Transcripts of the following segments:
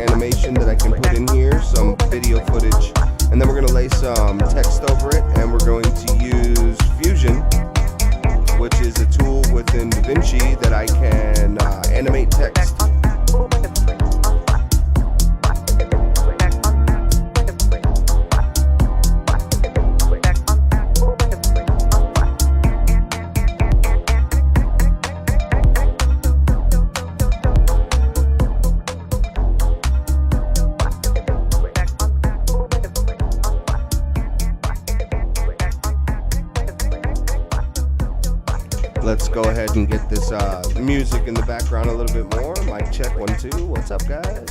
animation that I can put in here, some video footage, and then we're going to lay some text over it, and we're going to use Fusion, which is a tool within Davinci that I can animate text. Let's go ahead and get this music in the background a little bit more. Mic check, 1, 2. What's up, guys?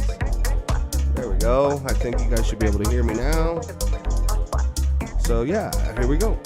There we go. I think you guys should be able to hear me now. So yeah, here we go.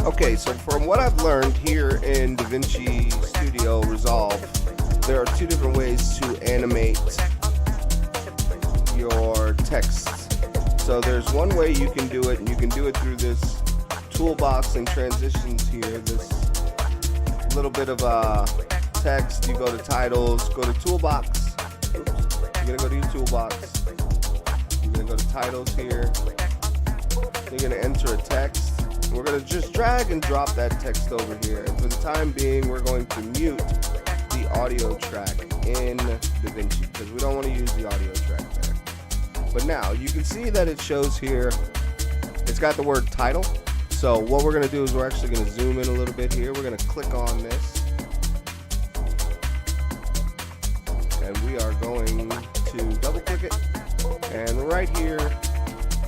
Okay, so from what I've learned here in Davinci Studio Resolve, there are two different ways to animate your text. So there's one way you can do it, and you can do it through this toolbox and transitions here, this little bit of text. You go to titles, go to toolbox. Oops. You're gonna go to your toolbox. You're gonna go to titles here. You're gonna enter a text. We're going to just drag and drop that text over here. And for the time being, we're going to mute the audio track in Davinci because we don't want to use the audio track there. But now you can see that it shows here, it's got the word title. So what we're going to do is we're actually going to zoom in a little bit here. We're going to click on this. And we are going to double click it. And right here,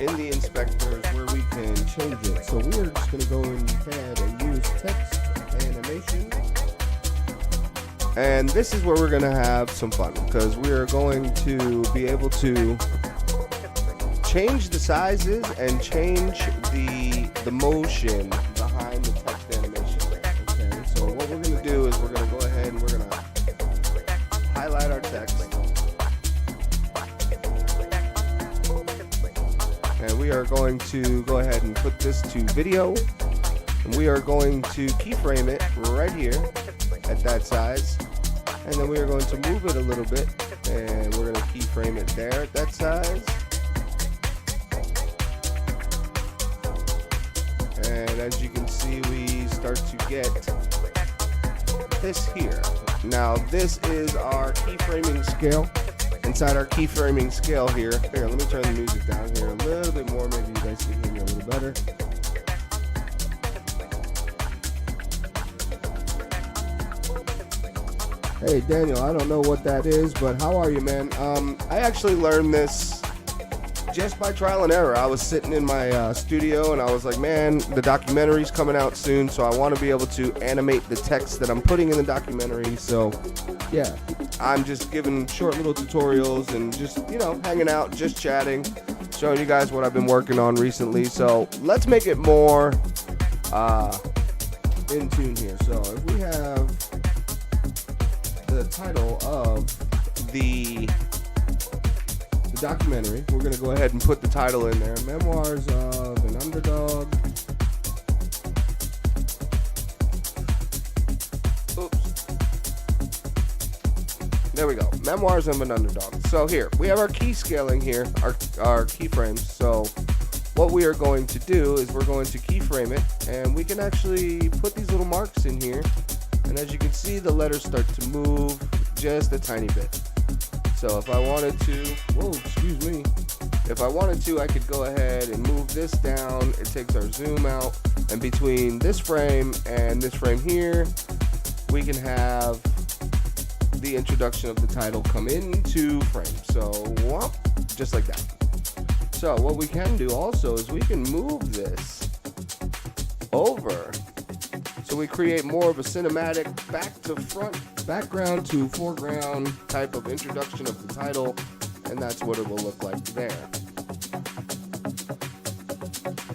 in the inspector is where we can change it. So we are just going to go ahead and use text animation. And this is where we're going to have some fun because we are going to be able to change the sizes and change the motion behind the text animation. Okay, so what we're going to do is we're going to go ahead and we're going to highlight our text. And we are going to go ahead and put this to video. And we are going to keyframe it right here at that size. And then we are going to move it a little bit. And we're going to keyframe it there at that size. And as you can see, we start to get this here. Now, this is our keyframing scale. Inside our keyframing scale here, let me turn the music down here a little bit more, maybe you guys can hear me a little better. Hey Daniel, I don't know what that is, but how are you, man? I actually learned this just by trial and error. I was sitting in my studio and I was like, man, the documentary's coming out soon, so I want to be able to animate the text that I'm putting in the documentary. So yeah, I'm just giving short little tutorials and just, you know, hanging out, just chatting, showing you guys what I've been working on recently. So let's make it more in tune here. So if we have the title of the documentary, we're going to go ahead and put the title in there, Memoirs of an Underdog. There we go. Memoirs of an Underdog. So here, we have our key scaling here, our keyframes. So what we are going to do is we're going to keyframe it, and we can actually put these little marks in here, and as you can see, the letters start to move just a tiny bit. So if I wanted to, whoa, excuse me, if I wanted to, I could go ahead and move this down. It takes our zoom out, and between this frame and this frame here, we can have the introduction of the title come into frame. So whoop, just like that. So what we can do also is we can move this over, so we create more of a cinematic back to front, background to foreground type of introduction of the title, and that's what it will look like there.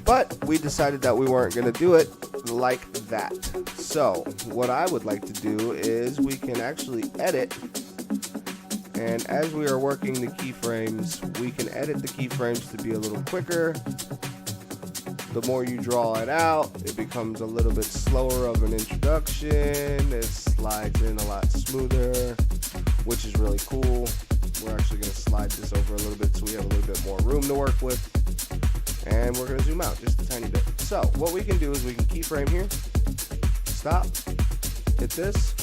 But we decided that we weren't going to do it like that. So what I would like to do is we can actually edit, and as we are working the keyframes, we can edit the keyframes to be a little quicker. The more you draw it out, it becomes a little bit slower of an introduction. It slides in a lot smoother, which is really cool. We're actually going to slide this over a little bit so we have a little bit more room to work with. And we're going to zoom out just a tiny bit. So what we can do is we can keyframe here, stop, hit this.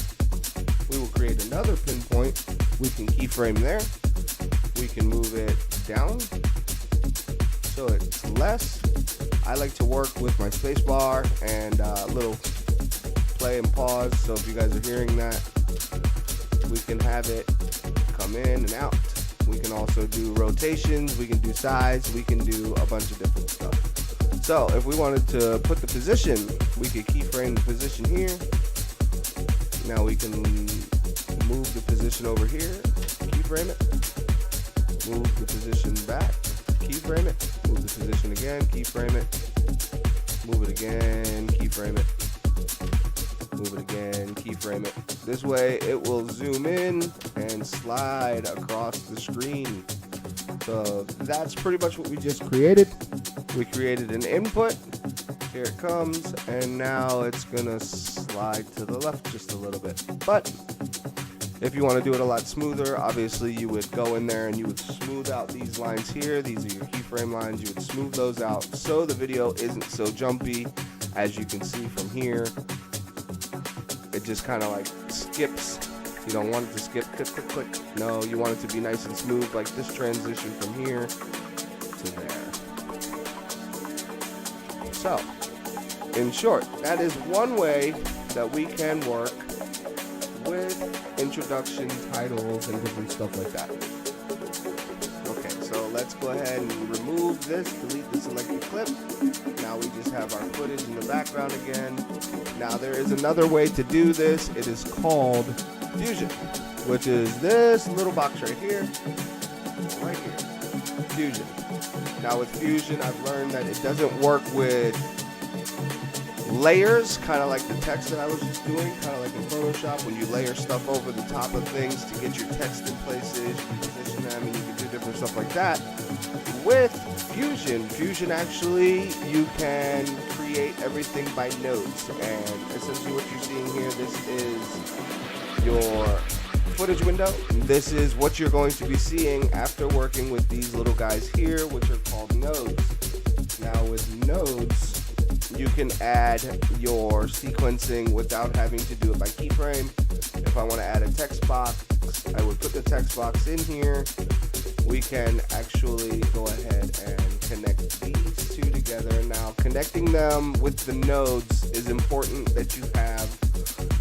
We will create another pinpoint. We can keyframe there. We can move it down so it's less. I like to work with my space bar and a little play and pause. So if you guys are hearing that, we can have it come in and out. We can also do rotations, we can do size, we can do a bunch of different stuff. So if we wanted to put the position, we could keyframe the position here. Now we can move the position over here, keyframe it, move the position back, keyframe it, move the position again, keyframe it, move it again, keyframe it, move it again, keyframe it. This way it will zoom in and slide across the screen. So that's pretty much what we just created. We created an input. Here it comes, and now it's gonna slide to the left just a little bit. But if you want to do it a lot smoother, obviously you would go in there and you would smooth out these lines here. These are your keyframe lines. You would smooth those out so the video isn't so jumpy. As you can see from here, it just kind of like skips. You don't want it to skip, click, click, click. No, you want it to be nice and smooth, like this transition from here to there. So, in short, that is one way that we can work with introduction, titles, and different stuff like that. Okay, so let's go ahead and remove this, delete the selected clip. Now we just have our footage in the background again. Now there is another way to do this. It is called Fusion, which is this little box right here, Fusion. Now with Fusion, I've learned that it doesn't work with layers, kind of like the text that I was just doing, kind of like in Photoshop when you layer stuff over the top of things to get your text in places, you can position them, and you can do different stuff like that. With Fusion actually, you can create everything by nodes, and essentially what you're seeing here, this is your footage window. This is what you're going to be seeing after working with these little guys here, which are called nodes. Now with nodes, you can add your sequencing without having to do it by keyframe. If I want to add a text box, I would put the text box in here. We can actually go ahead and connect these two together. Now, connecting them with the nodes is important that you have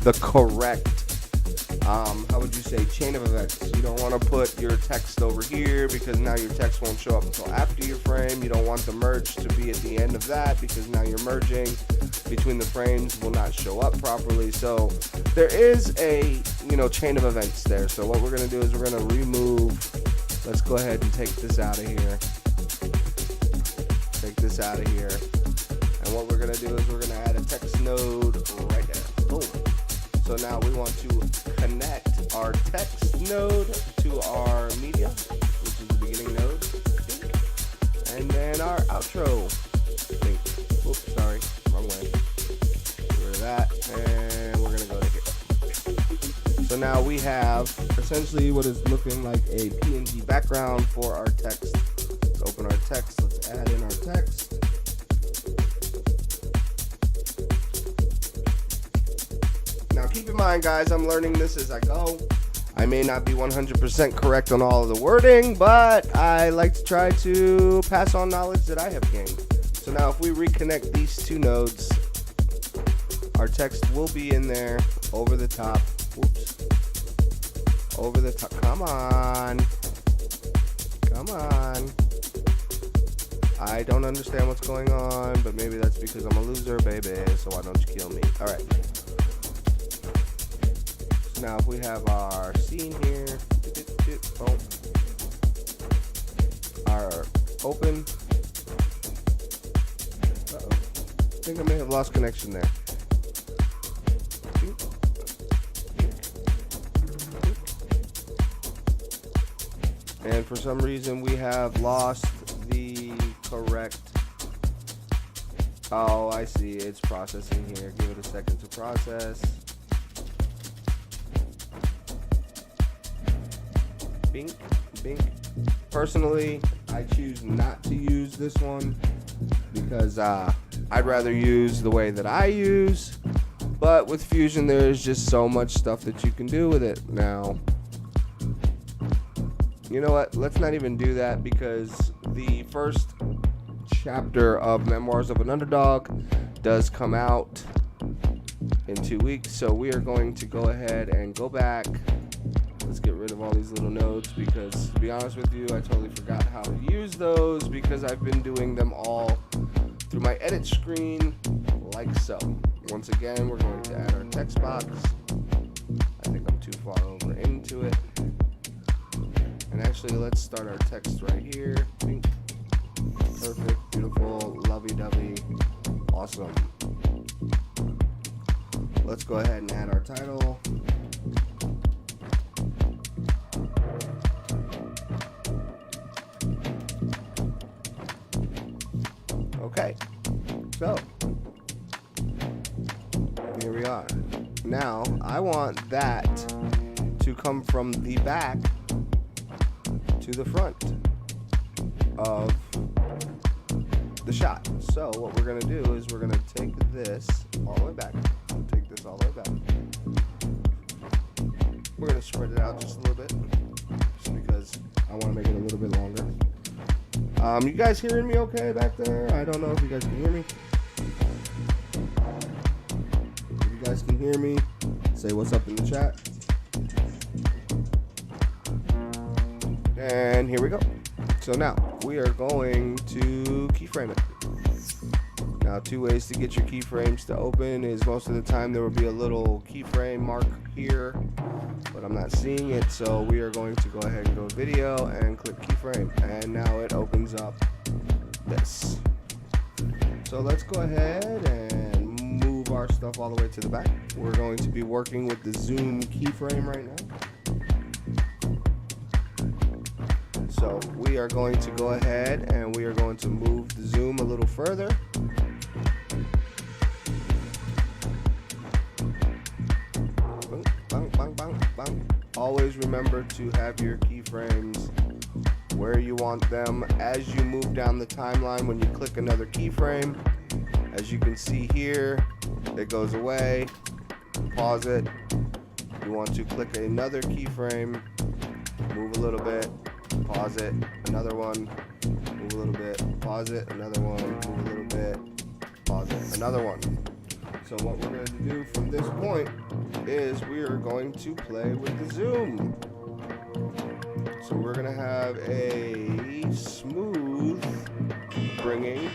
the correct how would you say, chain of events. You don't want to put your text over here because now your text won't show up until after your frame. You don't want the merge to be at the end of that because now your merging between the frames will not show up properly. So there is a chain of events there. So what we're going to do is we're going to remove. Let's go ahead and take this out of here. Take this out of here. And what we're going to do is we're going to add a text node right there. Boom. So now we want to connect our text node to our media, which is the beginning node, and then our outro link. Oops, sorry, wrong way. Get rid of that, and we're gonna go to here. So now we have essentially what is looking like a PNG background for our text. Let's open our text. Let's add in our text. keep in mind, guys, I'm learning this as I go. I may not be 100% correct on all of the wording, but I like to try to pass on knowledge that I have gained. So now if we reconnect these two nodes, our text will be in there over the top. Whoops. Over the top. Come on. Come on. I don't understand what's going on, but maybe that's because I'm a loser, baby. So why don't you kill me? All right. So now if we have our scene here, our open. Uh-oh. I think I may have lost connection there. And for some reason we have lost the correct. Oh, I see. It's processing here. Give it a second to process. Bink, bink. Personally, I choose not to use this one because I'd rather use the way that I use. But with Fusion, there's just so much stuff that you can do with it now. You know what? Let's not even do that because the first chapter of Memoirs of an Underdog does come out in 2 weeks. So we are going to go ahead and go back. Let's get rid of all these little nodes because, to be honest with you, I totally forgot how to use those because I've been doing them all through my edit screen like so. Once again, we're going to add our text box. I think I'm too far over into it. And actually, let's start our text right here. Perfect, beautiful, lovey-dovey, awesome. Let's go ahead and add our title. Okay, so here we are. Now, I want that to come from the back to the front of the shot. So what we're going to do is we're going to take this all the way back. Take this all the way back. We're going to spread it out just a little bit, just because I want to make it a little bit longer. You guys hearing me okay back there? I don't know if you guys can hear me. If you guys can hear me, say what's up in the chat. And here we go. So now we are going to keyframe it. Now, two ways to get your keyframes to open is most of the time there will be a little keyframe mark here, but I'm not seeing it. So we are going to go ahead and go video and click keyframe. And now it opens up this. So let's go ahead and move our stuff all the way to the back. We're going to be working with the zoom keyframe right now. So we are going to go ahead and we are going to move the zoom a little further. Bang, bang, bang, bang. Always remember to have your keyframes where you want them as you move down the timeline. When you click another keyframe, as you can see here, it goes away. Pause it. You want to click another keyframe, move a little bit. Pause it, another one, move a little bit, pause it, another one, move a little bit, pause it, another one. So what we're going to do from this point is we are going to play with the zoom. So we're going to have a smooth bringing.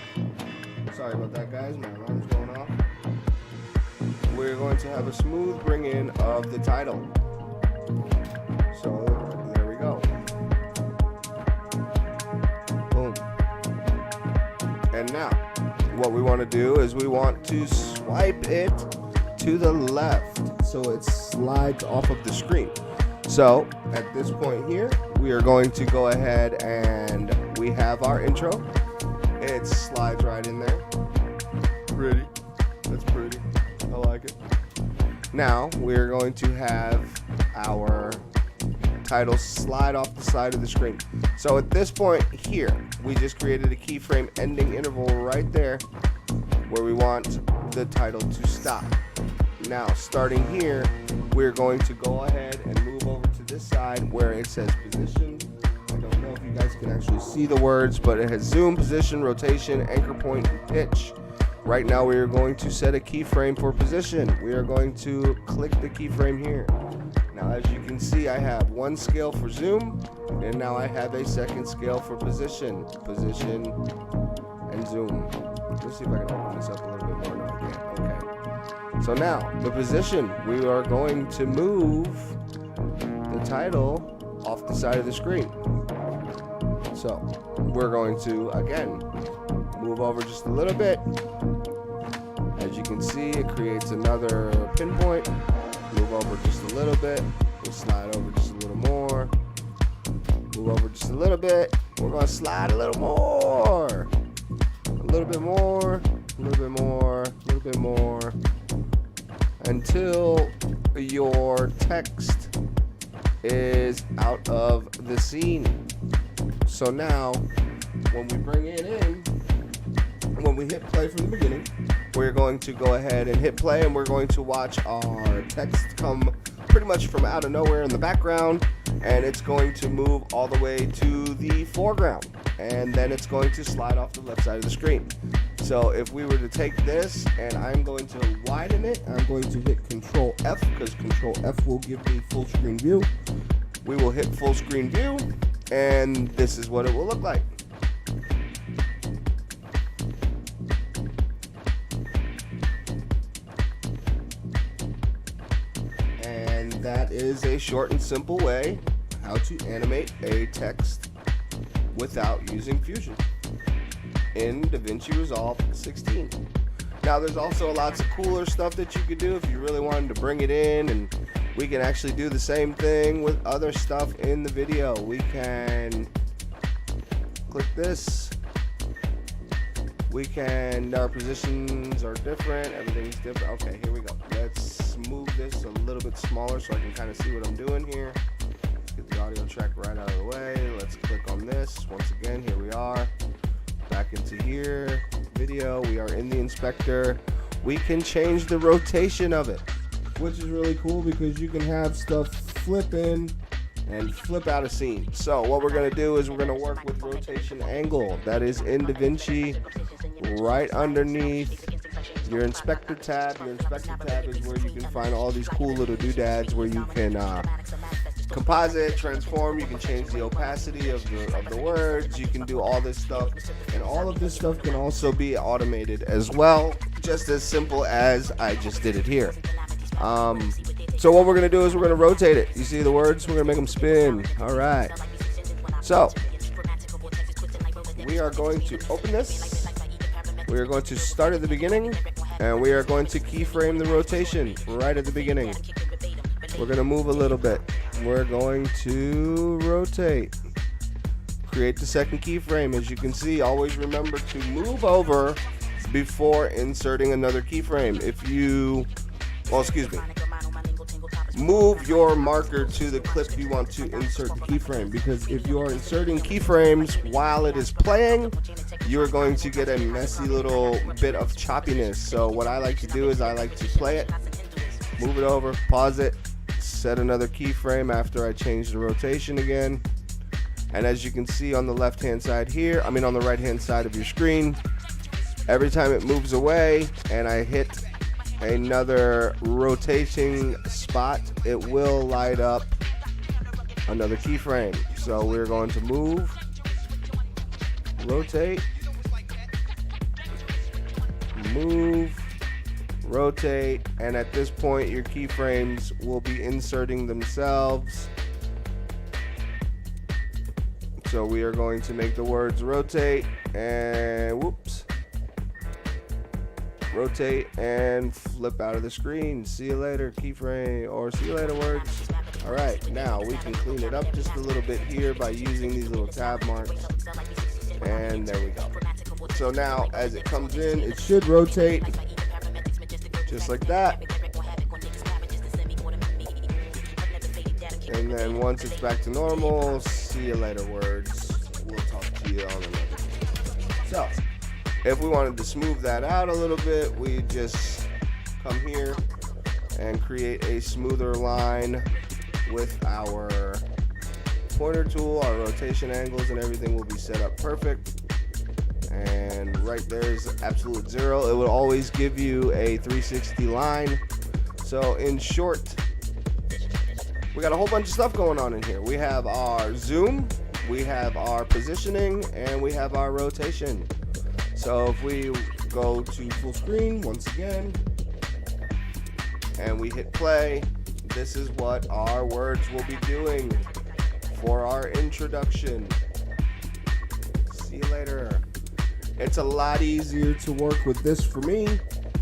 Sorry about that, guys, my alarm's going off. We're going to have a smooth bring-in of the title. So there we go. And now, what we want to do is we want to swipe it to the left so it slides off of the screen. So at this point here, we are going to go ahead and we have our intro. It slides right in there. Pretty. That's pretty. I like it. Now we're going to have our title slide off the side of the screen. So at this point here, we just created a keyframe ending interval right there where we want the title to stop. Now, starting here, we're going to go ahead and move over to this side where it says position. I don't know if you guys can actually see the words, but it has zoom, position, rotation, anchor point, and pitch. Right now, we are going to set a keyframe for position. We are going to click the keyframe here. Now, as you can see, I have one scale for zoom, and now I have a second scale for position, and zoom. Let's see if I can open this up a little bit more. No, I can't. Okay. So now, the position, we are going to move the title off the side of the screen. So, we're going to, again, move over just a little bit. As you can see, it creates another pinpoint. Move over just a little bit. We'll slide over just a little more. Move over just a little bit. We're going to slide a little more. A little bit more. A little bit more. A little bit more. Until your text is out of the scene. So now, when we bring it in, when we hit play from the beginning, we're going to go ahead and hit play, and we're going to watch our text come pretty much from out of nowhere in the background, and it's going to move all the way to the foreground, and then it's going to slide off the left side of the screen. So if we were to take this and I'm going to widen it, I'm going to hit Control F, because Control F will give me full screen view. We will hit full screen view, and this is what it will look like. And that is a short and simple way how to animate a text without using Fusion in DaVinci Resolve 16. Now, there's also lots of cooler stuff that you could do if you really wanted to bring it in, and we can actually do the same thing with other stuff in the video. We can click this. We can, our positions are different, everything's different. Okay, here we go. Let's move this a little bit smaller so I can kind of see what I'm doing here. Let's get the audio track right out of the way. Let's click on this. Once again, here we are. Back into here, video, we are in the inspector. We can change the rotation of it, which is really cool because you can have stuff flip in and flip out of scene. So what we're gonna do is we're gonna work with rotation angle. That is in DaVinci, right underneath your inspector tab. Your inspector tab is where you can find all these cool little doodads where you can composite, transform, you can change the opacity of the words, you can do all this stuff, and all of this stuff can also be automated as well, just as simple as I just did it here. So what we're going to do is we're going to rotate it. You see the words? We're going to make them spin. All right. So we are going to open this. We are going to start at the beginning, and we are going to keyframe the rotation right at the beginning. We're going to move a little bit. We're going to rotate. Create the second keyframe. As you can see, always remember to move over before inserting another keyframe. If you, move your marker to the clip you want to insert the keyframe, because if you are inserting keyframes while it is playing, you're going to get a messy little bit of choppiness. So what I like to do is I like to play it, move it over, pause it, set another keyframe after I change the rotation again. And as you can see on the left hand side here, on the right hand side of your screen, every time it moves away and I hit another rotating spot, it will light up another keyframe. So we're going to move, rotate, move, rotate, and at this point your keyframes will be inserting themselves. So we are going to make the words rotate and rotate and flip out of the screen. See you later, keyframe, or see you later, words. All right, now we can clean it up just a little bit here by using these little tab marks. And there we go. So now as it comes in, it should rotate just like that. And then once it's back to normal, see you later, words. We'll talk to you on another day. So if we wanted to smooth that out a little bit, we just come here and create a smoother line with our pointer tool. Our rotation angles and everything will be set up perfect. And right there is absolute 0. It will always give you a 360 line. So in short, we got a whole bunch of stuff going on in here. We have our zoom, we have our positioning, and we have our rotation. So if we go to full screen once again, and we hit play, this is what our words will be doing for our introduction. See you later. It's a lot easier to work with this for me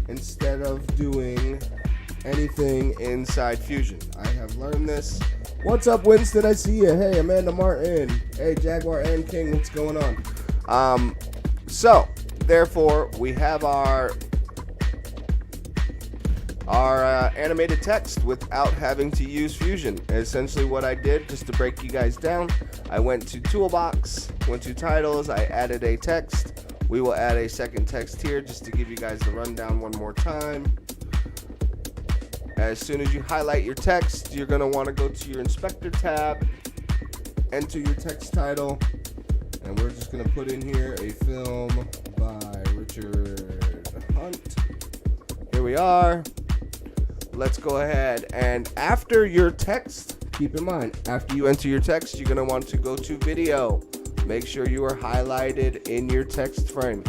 instead of doing anything inside Fusion. I have learned this. What's up, Winston? I see you. Hey, Amanda Martin. Hey, Jaguar and King. What's going on? So therefore, we have our animated text without having to use Fusion. Essentially what I did, just to break you guys down, I went to Toolbox, went to Titles, I added a text. We will add a second text here just to give you guys the rundown one more time. As soon as you highlight your text, you're going to want to go to your Inspector tab, enter your text title, and we're just going to put in here a film by Richard Hunt. Here we are. Let's go ahead, and after your text, keep in mind, after you enter your text, you're going to want to go to video. Make sure you are highlighted in your text frame.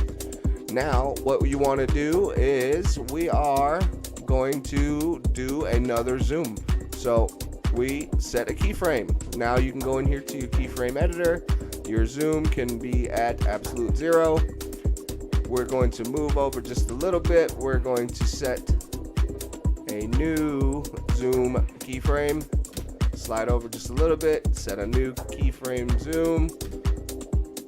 Now, what you want to do is we are going to do another zoom. So we set a keyframe. Now you can go in here to your keyframe editor. Your zoom can be at absolute 0. We're going to move over just a little bit. We're going to set a new zoom keyframe. Slide over just a little bit, set a new keyframe zoom.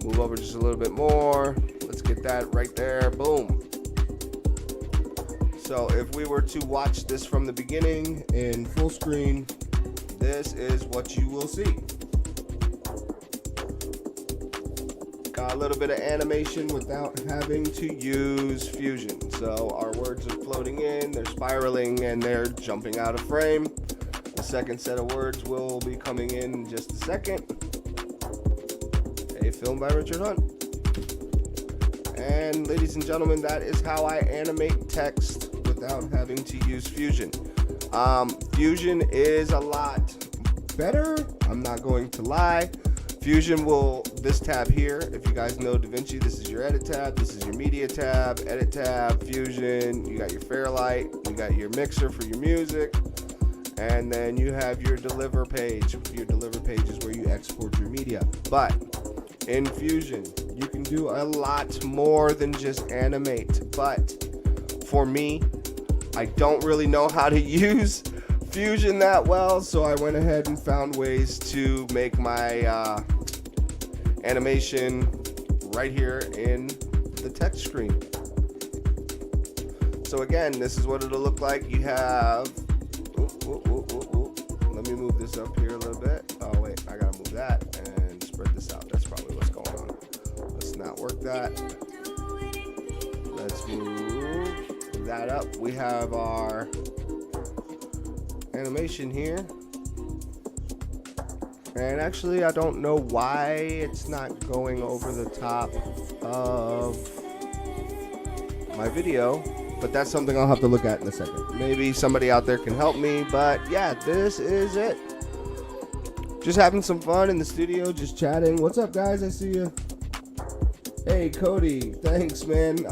Move over just a little bit more. Let's get that right there. Boom. So if we were to watch this from the beginning in full screen, this is what you will see. Got a little bit of animation without having to use Fusion. So our words are floating in, they're spiraling, and they're jumping out of frame. The second set of words will be coming in just a second. A film by Richard Hunt. And ladies and gentlemen, that is how I animate text without having to use Fusion. Fusion is a lot better, I'm not going to lie. Fusion will, this tab here, if you guys know Davinci, this is your edit tab, this is your media tab, edit tab, Fusion, you got your Fairlight, you got your mixer for your music, and then you have your deliver page. Your deliver page is where you export your media. But in Fusion, you can do a lot more than just animate. But for me, I don't really know how to use Fusion that well, so I went ahead and found ways to make my animation right here in the text screen. So again, this is what it'll look like. You have, let me move this up here a little bit. Oh wait, I gotta move that and spread this out. That's probably what's going on. Let's not work that. Let's move that up. We have our animation here. And actually, I don't know why it's not going over the top of my video, but that's something I'll have to look at in a second. Maybe somebody out there can help me, but yeah, this is it. Just having some fun in the studio, just chatting. What's up, guys? I see you. Hey, Cody. Thanks, man.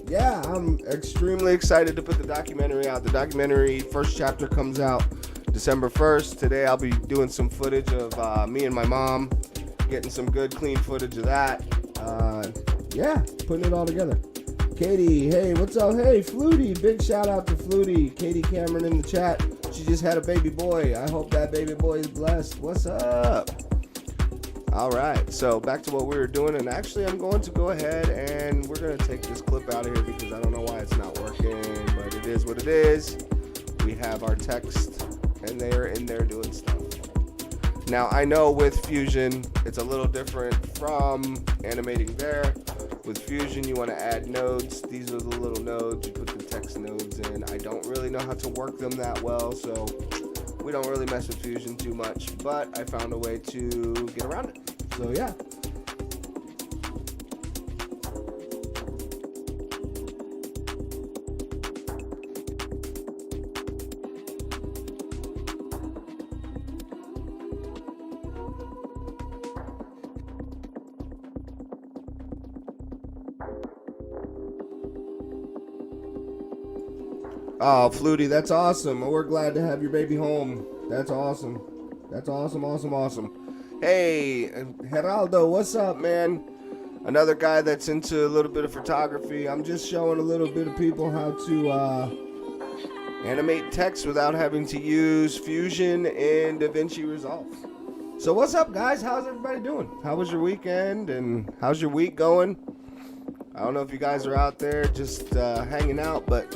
Yeah, I'm extremely excited to put the documentary out. The documentary first chapter comes out December 1st. Today I'll be doing some footage of me and my mom, getting some good clean footage of that. Yeah, putting it all together. Katie, hey, what's up? Hey, Flutie, big shout out to Flutie. Katie Cameron in the chat. She just had a baby boy. I hope that baby boy is blessed. What's up? All right, so back to what we were doing, and actually I'm going to go ahead and we're going to take this clip out of here because I don't know why it's not working, but it is what it is. We have our text, and they are in there doing stuff. Now, I know with Fusion, it's a little different from animating there. With Fusion, you want to add nodes. These are the little nodes. You put the text text nodes in. I don't really know how to work them that well, so we don't really mess with Fusion too much, but I found a way to get around it. So yeah. Oh, Flutie, that's awesome. We're glad to have your baby home. That's awesome. That's awesome, awesome, awesome. Hey, Geraldo, what's up, man? Another guy that's into a little bit of photography. I'm just showing a little bit of people how to animate text without having to use Fusion and Davinci Resolve. So what's up, guys? How's everybody doing? How was your weekend, and how's your week going? I don't know if you guys are out there just hanging out, but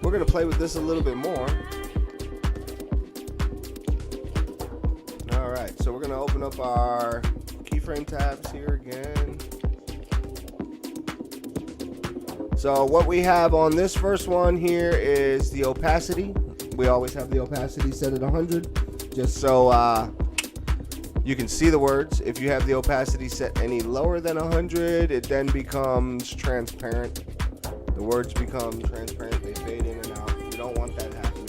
we're going to play with this a little bit more. Alright, so we're going to open up our keyframe tabs here again. So what we have on this first one here is the opacity. We always have the opacity set at 100, just so you can see the words. If you have the opacity set any lower than 100, it then becomes transparent. The words become transparent, they fade in and out. We don't want that happening.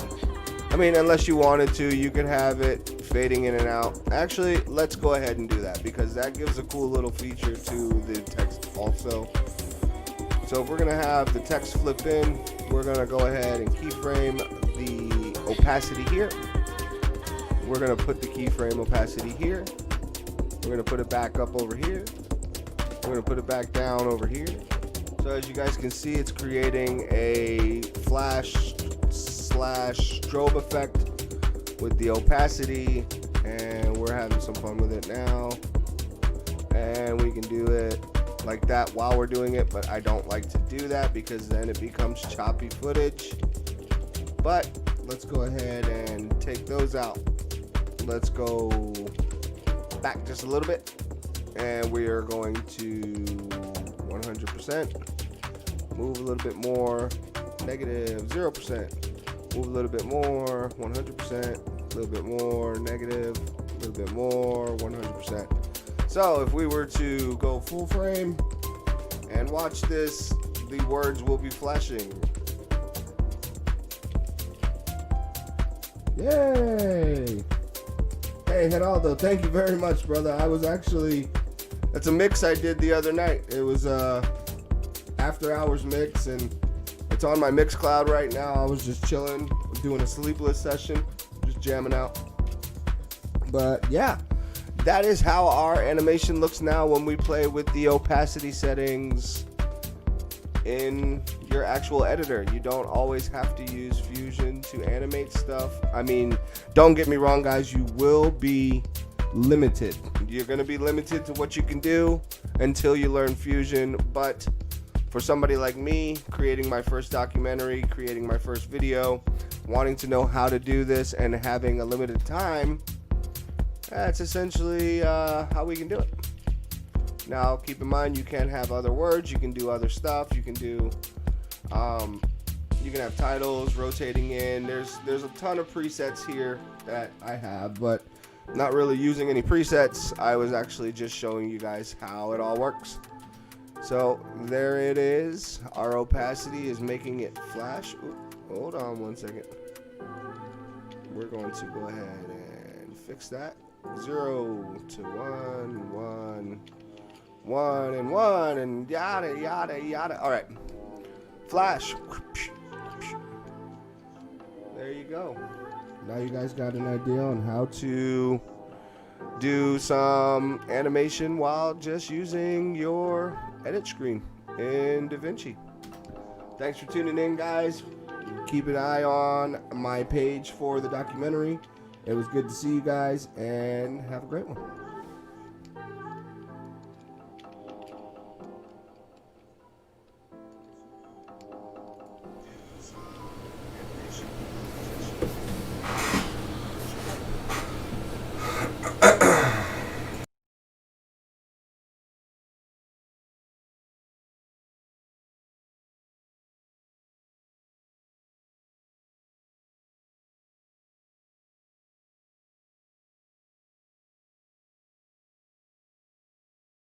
I mean, unless you wanted to, you could have it fading in and out. Actually, let's go ahead and do that, because that gives a cool little feature to the text also. So if we're gonna have the text flip in, we're gonna go ahead and keyframe the opacity here. We're gonna put the keyframe opacity here. We're gonna put it back up over here. We're gonna put it back down over here. So as you guys can see, it's creating a flash slash strobe effect with the opacity, and we're having some fun with it now. And we can do it like that while we're doing it, but I don't like to do that because then it becomes choppy footage. But let's go ahead and take those out. Let's go back just a little bit, and we are going to 100%. Move a little bit more, negative 0%. Move a little bit more, 100%. A little bit more, negative. A little bit more, 100%. So if we were to go full frame and watch this, the words will be flashing. Yay! Hey, Geraldo, thank you very much, brother. I was actually, that's a mix I did the other night. It was after hours mix, and it's on my Mixcloud right now. I was just chilling, doing a sleepless session, just jamming out. But yeah, that is how our animation looks now when we play with the opacity settings in your actual editor. You don't always have to use Fusion to animate stuff. I mean, don't get me wrong, guys, you will be limited. You're going to be limited to what you can do until you learn Fusion, but for somebody like me, creating my first documentary, creating my first video, wanting to know how to do this and having a limited time, that's essentially how we can do it. Now, keep in mind, you can have other words, you can do other stuff, you can do, you can have titles rotating in. There's a ton of presets here that I have, but not really using any presets. I was actually just showing you guys how it all works. So there it is. Our opacity is making it flash. Ooh, hold on one second. We're going to go ahead and fix that. 0 to 1, 1, 1, and 1, and yada, yada, yada. All right. Flash. There you go. Now you guys got an idea on how to do some animation while just using your edit screen in Davinci. Thanks for tuning in, guys. Keep an eye on my page for the documentary. It was good to see you guys, and have a great one.